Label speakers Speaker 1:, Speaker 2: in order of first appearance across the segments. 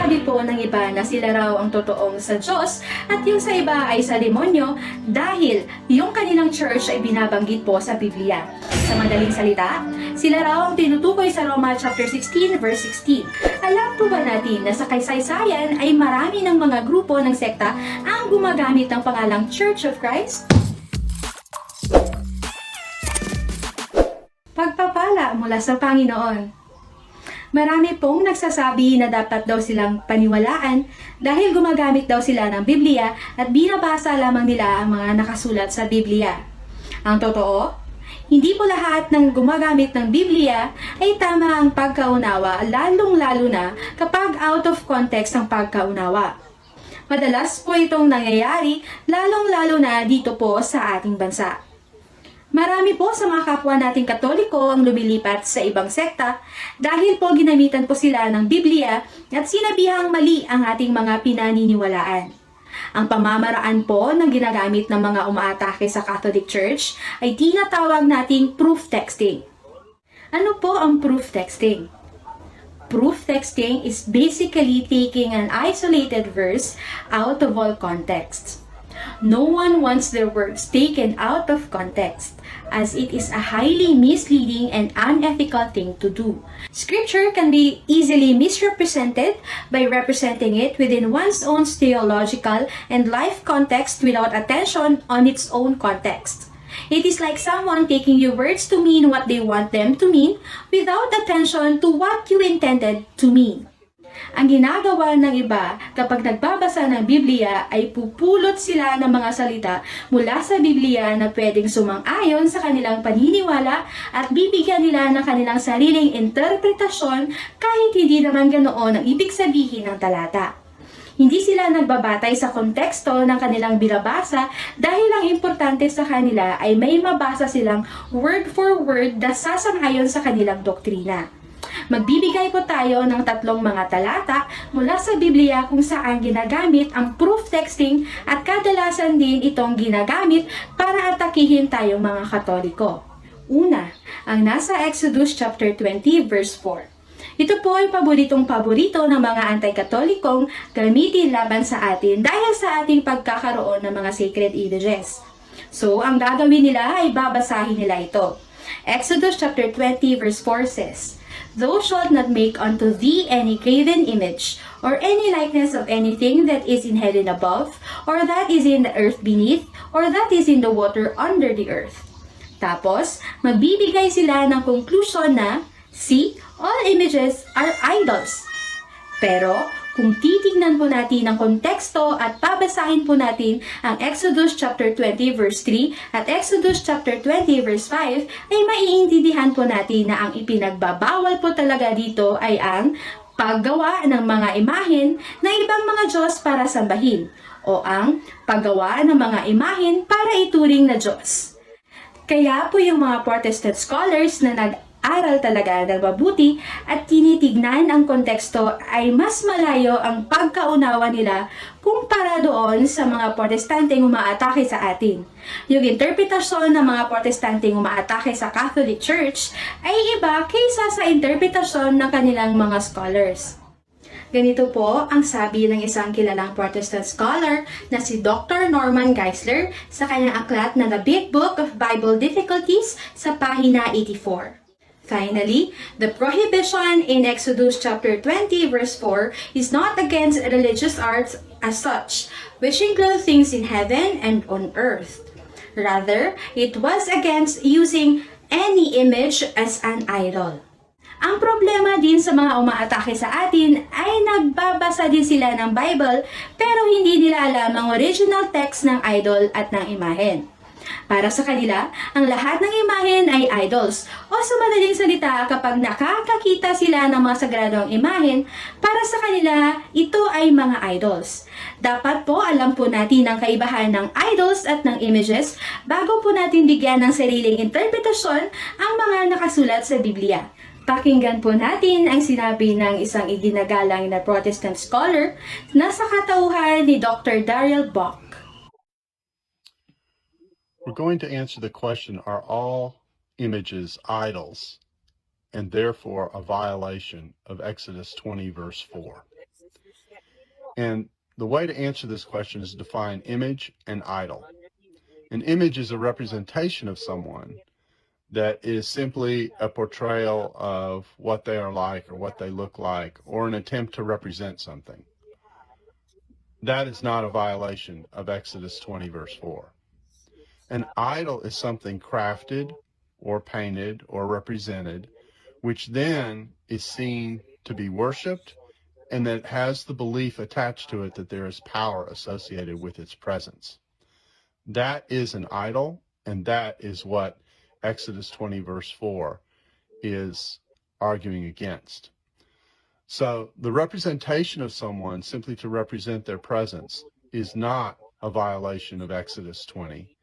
Speaker 1: Sinasabi po ng iba na sila raw ang totoong sa Diyos at yung sa iba ay sa demonyo dahil yung kanilang church ay binabanggit po sa Biblia. Sa madaling salita, sila raw ang tinutukoy sa Roma chapter 16 verse 16. Alam po ba natin na sa kasaysayan ay marami ng mga grupo ng sekta ang gumagamit ng pangalang Church of Christ? Pagpapala mula sa Panginoon. Marami pong nagsasabi na dapat daw silang paniwalaan dahil gumagamit daw sila ng Biblia at binabasa lamang nila ang mga nakasulat sa Biblia. Ang totoo, hindi po lahat ng gumagamit ng Biblia ay tama ang pagkaunawa, lalong-lalo na kapag out of context ang pagkaunawa. Madalas po itong nangyayari, lalong-lalo na dito po sa ating bansa. Marami po sa mga kapwa nating Katoliko ang lumilipat sa ibang sekta dahil po ginamitan po sila ng Biblia at sinabihang mali ang ating mga pinaniniwalaan. Ang pamamaraan po ng ginagamit ng mga umaatake sa Catholic Church ay tinatawag nating proof texting. Ano po ang proof texting? Proof texting is basically taking an isolated verse out of all contexts. No one wants their words taken out of context, as it is a highly misleading and unethical thing to do. Scripture can be easily misrepresented by representing it within one's own theological and life context without attention on its own context. It is like someone taking your words to mean what they want them to mean without attention to what you intended to mean. Ang ginagawa ng iba kapag nagbabasa ng Biblia ay pupulot sila ng mga salita mula sa Biblia na pwedeng sumang-ayon sa kanilang paniniwala at bibigyan nila ng kanilang sariling interpretasyon kahit hindi naman ganoon ang ibig sabihin ng talata. Hindi sila nagbabatay sa konteksto ng kanilang binabasa dahil ang importante sa kanila ay may mabasa silang word for word na sasang-ayon sa kanilang doktrina. Magbibigay po tayo ng 3 mga talata mula sa Biblia kung saan ginagamit ang proof texting at kadalasan din itong ginagamit para atakihin tayong mga Katoliko. Una, ang nasa Exodus chapter 20 verse 4. Ito po ay paboritong-paborito ng mga anti-katolikong gamitin laban sa atin dahil sa ating pagkakaroon ng mga sacred images. So, ang gagawin nila ay babasahin nila ito. Exodus chapter 20 verse 4 says, "Thou shalt not make unto thee any graven image, or any likeness of anything that is in heaven above, or that is in the earth beneath, or that is in the water under the earth." Tapos, magbibigay sila ng conclusion na, see, all images are idols. Pero, kung titignan po natin ang konteksto at babasahin po natin ang Exodus chapter 20 verse 3 at Exodus chapter 20 verse 5, ay maiintindihan po natin na ang ipinagbabawal po talaga dito ay ang paggawa ng mga imahen na ibang mga Diyos para sambahin o ang paggawa ng mga imahen para ituring na Diyos. Kaya po yung mga Protestant scholars na nag-aral talaga ng mabuti at tinitignan ang konteksto ay mas malayo ang pagkaunawa nila kumpara doon sa mga Protestanteng umaatake sa atin. Yung interpretasyon ng mga Protestanteng umaatake sa Catholic Church ay iba kaysa sa interpretasyon ng kanilang mga scholars. Ganito po ang sabi ng isang kilalang Protestant scholar na si Dr. Norman Geisler sa kanyang aklat na The Big Book of Bible Difficulties sa pahina 84. Finally, the prohibition in Exodus chapter 20 verse 4 is not against religious arts as such, which include things in heaven and on earth. Rather, it was against using any image as an idol. Ang problema din sa mga umaatake sa atin ay nagbabasa din sila ng Bible pero hindi nila alam ang original text ng idol at ng imahen. Para sa kanila, ang lahat ng imahen ay idols o sa madaling salita kapag nakakakita sila ng mga sagradong imahen, para sa kanila ito ay mga idols. Dapat po alam po natin ang kaibahan ng idols at ng images bago po natin bigyan ng sariling interpretasyon ang mga nakasulat sa Biblia. Pakinggan po natin ang sinabi ng isang idinagalang na Protestant scholar na sa katauhan ni Dr. Daryl Bock.
Speaker 2: We're going to answer the question, are all images idols and therefore a violation of Exodus 20 verse 4? And the way to answer this question is to define image and idol. An image is a representation of someone that is simply a portrayal of what they are like or what they look like, or an attempt to represent something. That is not a violation of Exodus 20, verse 4. An idol is something crafted or painted or represented, which then is seen to be worshipped, and that has the belief attached to it that there is power associated with its presence. That is an idol, and that is what Exodus 20, verse 4 is arguing against. So the representation of someone simply to represent their presence is not a violation of Exodus 20.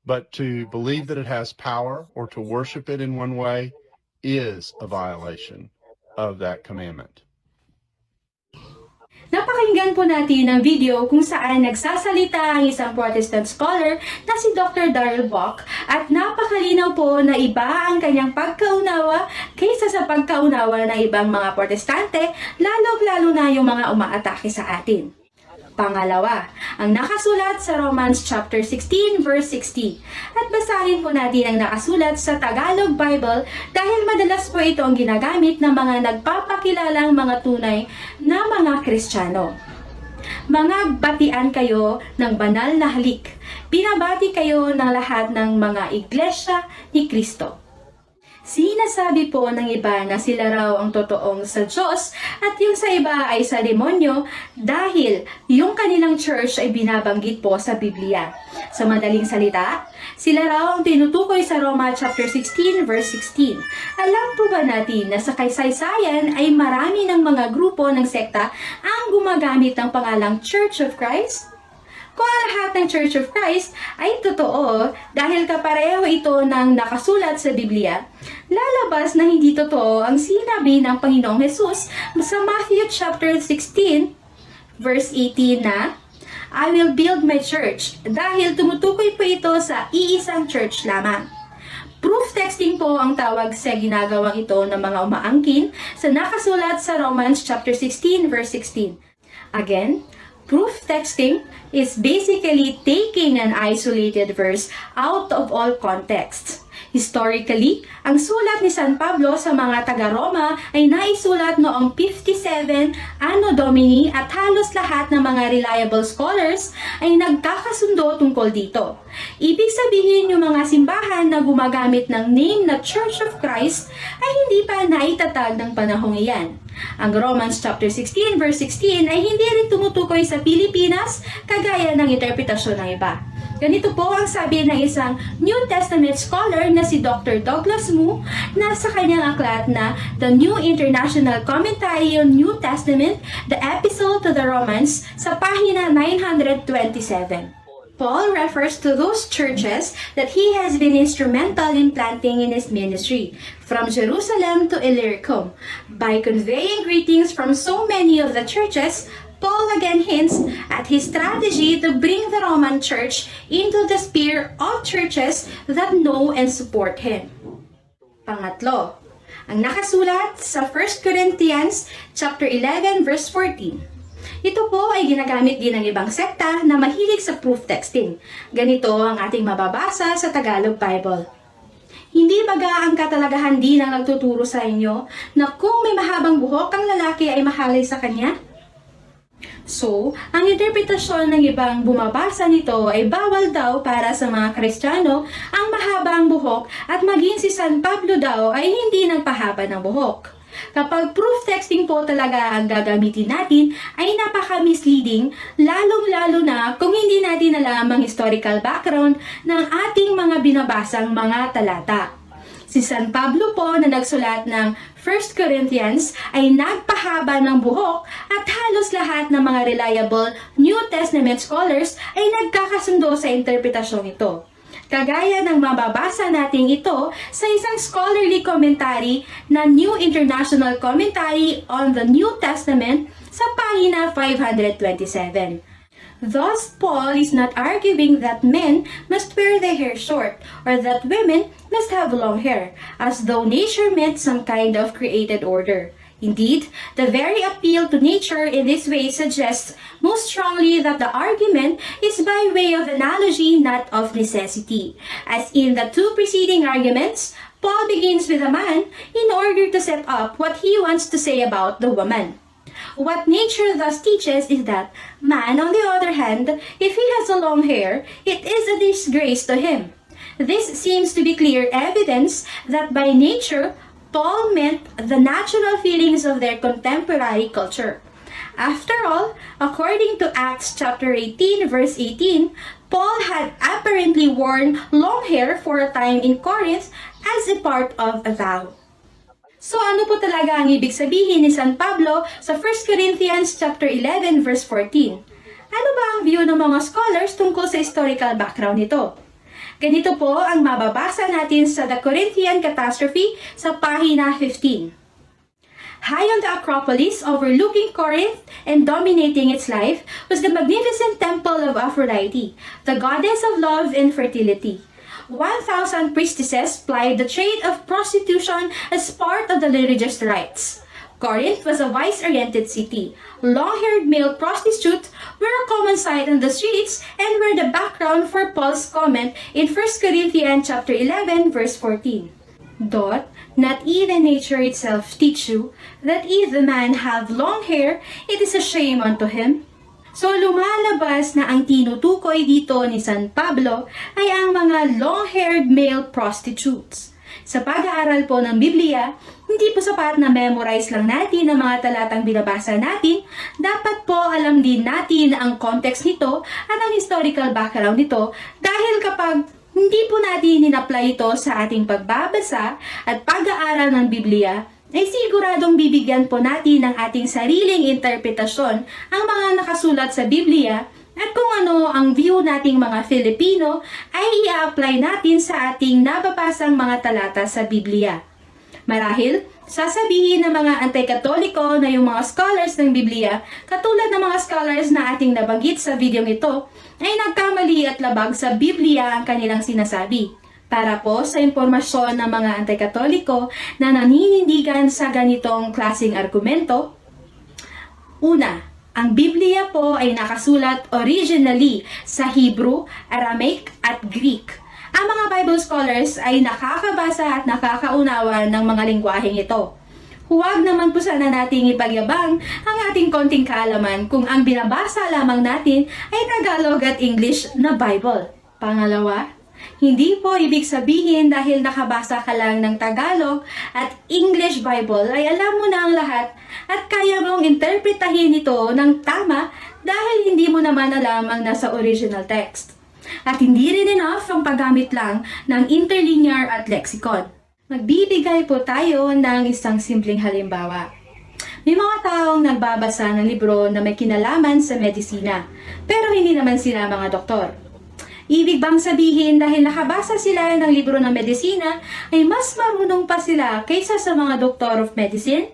Speaker 2: But to believe that it has power or to worship it in one way is a violation of that commandment.
Speaker 1: Napakinggan po natin ang video kung saan nagsasalita ang isang Protestant scholar na si Dr. Darrell Bock, at napakalinaw po na iba ang kanyang pagkaunawa kaysa sa pagkaunawa ng ibang mga Protestante, lalo-lalo na yung mga umaatake sa atin. Pangalawa, ang nakasulat sa Romans chapter 16 verse 60. At basahin po natin ang nakasulat sa Tagalog Bible dahil madalas po ito ang ginagamit ng mga nagpapakilalang mga tunay na mga Kristiyano. Mga batian kayo ng banal na halik. Binabati kayo ng lahat ng mga iglesia ni Kristo. Sinasabi po ng iba na sila raw ang totoong sa Diyos at yung sa iba ay sa demonyo dahil yung kanilang church ay binabanggit po sa Biblia. Sa madaling salita, sila raw ang tinutukoy sa Roma chapter 16 verse 16. Alam po ba natin na sa kasaysayan ay marami ng mga grupo ng sekta ang gumagamit ng pangalang Church of Christ? Kung ang lahat ng Church of Christ ay totoo dahil kapareho ito ng nakasulat sa Biblia, lalabas na hindi totoo ang sinabi ng Panginoong Hesus sa Matthew chapter 16 verse 18 na, I will build my church, dahil tumutukoy po ito sa iisang church lamang. Proof texting po ang tawag sa ginagawang ito ng mga umaangkin sa nakasulat sa Romans chapter 16 verse 16. Again, proof texting is basically taking an isolated verse out of all contexts. Historically, ang sulat ni San Pablo sa mga taga-Roma ay naisulat noong 57 Anno Domini at halos lahat ng mga reliable scholars ay nagkakasundo tungkol dito. Ibig sabihin yung mga simbahan na gumagamit ng name na Church of Christ ay hindi pa naitatag ng panahong iyan. Ang Romans chapter 16 verse 16 ay hindi rin tumutukoy sa Pilipinas kagaya ng interpretasyon ng iba. Ganito po ang sabi ng isang New Testament scholar na si Dr. Douglas Moo na sa kanyang aklat na The New International Commentary on New Testament, the Epistle to the Romans sa pahina 927. Paul refers to those churches that he has been instrumental in planting in his ministry, from Jerusalem to Illyricum. By conveying greetings from so many of the churches, Paul again hints at his strategy to bring the Roman Church into the sphere of churches that know and support him. Pangatlo, ang nakasulat sa 1 Corinthians chapter 11 verse 14. Ito po ay ginagamit din ng ibang sekta na mahilig sa proof texting. Ganito ang ating mababasa sa Tagalog Bible. Hindi baga ang katalagahan din ang nagtuturo sa inyo na kung may mahabang buhok ang lalaki ay mahalay sa kanya? So, ang interpretasyon ng ibang bumabasa nito ay bawal daw para sa mga Kristiyano ang mahaba ang buhok at maging si San Pablo daw ay hindi nagpahaba ng buhok. Kapag proof texting po talaga ang gagamitin natin ay napaka-misleading, lalong-lalo na kung hindi natin alam ang historical background ng ating mga binabasang mga talata. Si San Pablo po na nagsulat ng 1 Corinthians ay nagpahaba ng buhok at halos lahat ng mga reliable New Testament scholars ay nagkakasundo sa interpretasyong ito. Kagaya ng mababasa natin ito sa isang scholarly commentary na New International Commentary on the New Testament sa pahina 527. Thus, Paul is not arguing that men must wear their hair short or that women must have long hair, as though nature meant some kind of created order. Indeed, the very appeal to nature in this way suggests most strongly that the argument is by way of analogy, not of necessity. As in the two preceding arguments, Paul begins with a man in order to set up what he wants to say about the woman. What nature thus teaches is that man, on the other hand, if he has a long hair, it is a disgrace to him. This seems to be clear evidence that by nature, Paul meant the natural feelings of their contemporary culture. After all, according to Acts chapter 18, verse 18, Paul had apparently worn long hair for a time in Corinth as a part of a vow. So ano po talaga ang ibig sabihin ni San Pablo sa 1 Corinthians chapter 11, verse 14? Ano ba ang view ng mga scholars tungkol sa historical background nito? Ganito po ang mababasa natin sa The Corinthian Catastrophe sa pahina 15. High on the Acropolis, overlooking Corinth and dominating its life, was the magnificent temple of Aphrodite, the goddess of love and fertility. 1,000 priestesses plied the trade of prostitution as part of the religious rites. Corinth was a vice-oriented city. Long-haired male prostitutes were a common sight on the streets and were the background for Paul's comment in 1 Corinthians chapter 11, verse 14. Doth not even nature itself teach you that if the man have long hair, it is a shame unto him? So lumalabas na ang tinutukoy dito ni San Pablo ay ang mga long-haired male prostitutes. Sa pag-aaral po ng Biblia, hindi po sapat na memorize lang natin ang mga talatang binabasa natin, dapat po alam din natin ang context nito at ang historical background nito dahil kapag hindi po natin in-apply ito sa ating pagbabasa at pag-aaral ng Biblia, ay siguradong bibigyan po natin ng ating sariling interpretasyon ang mga nakasulat sa Biblia at kung ano ang view nating mga Filipino ay i-apply natin sa ating nababasang mga talata sa Biblia. Marahil, sasabihin ng mga anti-katoliko na yung mga scholars ng Biblia, katulad ng mga scholars na ating nabanggit sa video ito, ay nagkamali at labag sa Biblia ang kanilang sinasabi. Para po sa impormasyon ng mga anti-katoliko na naninindigan sa ganitong klaseng argumento, una, ang Biblia po ay nakasulat originally sa Hebrew, Aramaic at Greek. Ang mga Bible scholars ay nakakabasa at nakakaunawa ng mga lingwaheng ito. Huwag naman po sana nating ipagyabang ang ating konting kaalaman kung ang binabasa lamang natin ay Tagalog at English na Bible. Pangalawa, hindi po ibig sabihin dahil nakabasa ka lang ng Tagalog at English Bible ay alam mo na ang lahat at kaya mong interpretahin ito ng tama dahil hindi mo naman alam ang nasa original text. At hindi rin enough ang paggamit lang ng interlinear at lexicon. Magbibigay po tayo ng isang simpleng halimbawa. May mga taong nagbabasa ng libro na may kinalaman sa medisina, pero hindi naman sila mga doktor. Ibig bang sabihin dahil nakabasa sila ng libro ng medisina ay mas marunong pa sila kaysa sa mga doctor of medicine?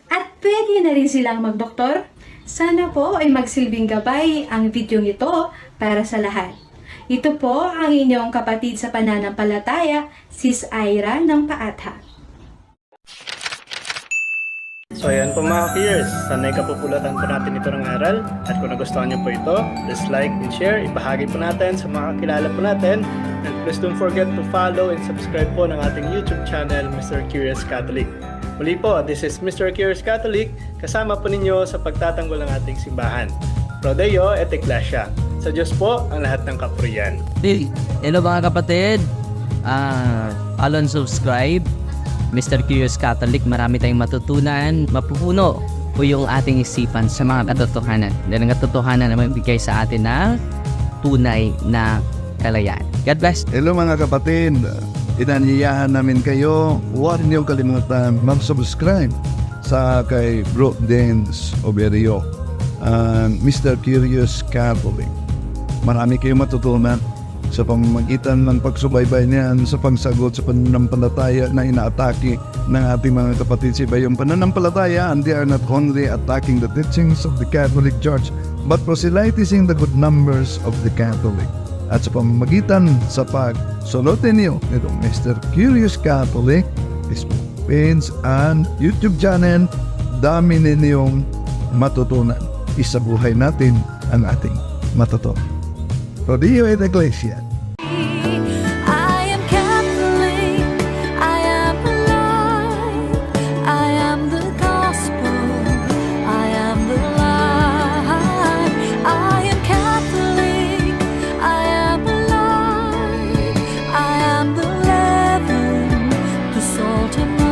Speaker 1: At pwede na rin silang magdoktor? Sana po ay magsilbing gabay ang video ito para sa lahat. Ito po ang inyong kapatid sa pananampalataya, Sis Ira ng Paatha.
Speaker 3: So ayan po mga peers, sanay kapupulatan po natin ito ng aral at kung nagustuhan nyo po ito, please like and share, ibahagi po natin sa mga kakilala po natin and please don't forget to follow and subscribe po ng ating YouTube channel, Mr. Curious Catholic. Muli po, this is Mr. Curious Catholic, kasama po ninyo sa pagtatanggol ng ating simbahan. Pro Deo et Ecclesia. Sa Diyos po ang lahat ng kapurian.
Speaker 4: Hello mga kapatid, follow and subscribe Mr. Curious Catholic. Marami tayong matutunan, mapupuno po yung ating isipan sa mga katotohanan. Dahil ang katotohanan na magbigay sa atin ng tunay na kalayaan. God bless.
Speaker 5: Hello mga kapatid, inanyayahan namin kayo, huwag niyong kalimutan mag-subscribe sa kay Bro Dance Oberio, Mr. Curious Catholic. Marami kayong matutunan sa pamamagitan ng pagsubaybay niyan sa pagsagot sa pananampalataya na inaatake ng ating mga kapatid sa iba. Yung pananampalataya, and they are not only attacking the teachings of the Catholic Church, but proselytizing the good numbers of the Catholic. At sa pamamagitan sa pagsunutin niyo nitong Mr. Curious Catholic, Facebook page and YouTube channel, madami ninyong matutunan. Isabuhay natin ang ating matutunan. Rodillo et Iglesia.
Speaker 6: I am Catholic, I am alive, I am the gospel, I am the light. I am Catholic, I am alive, I am the leaven, the salt and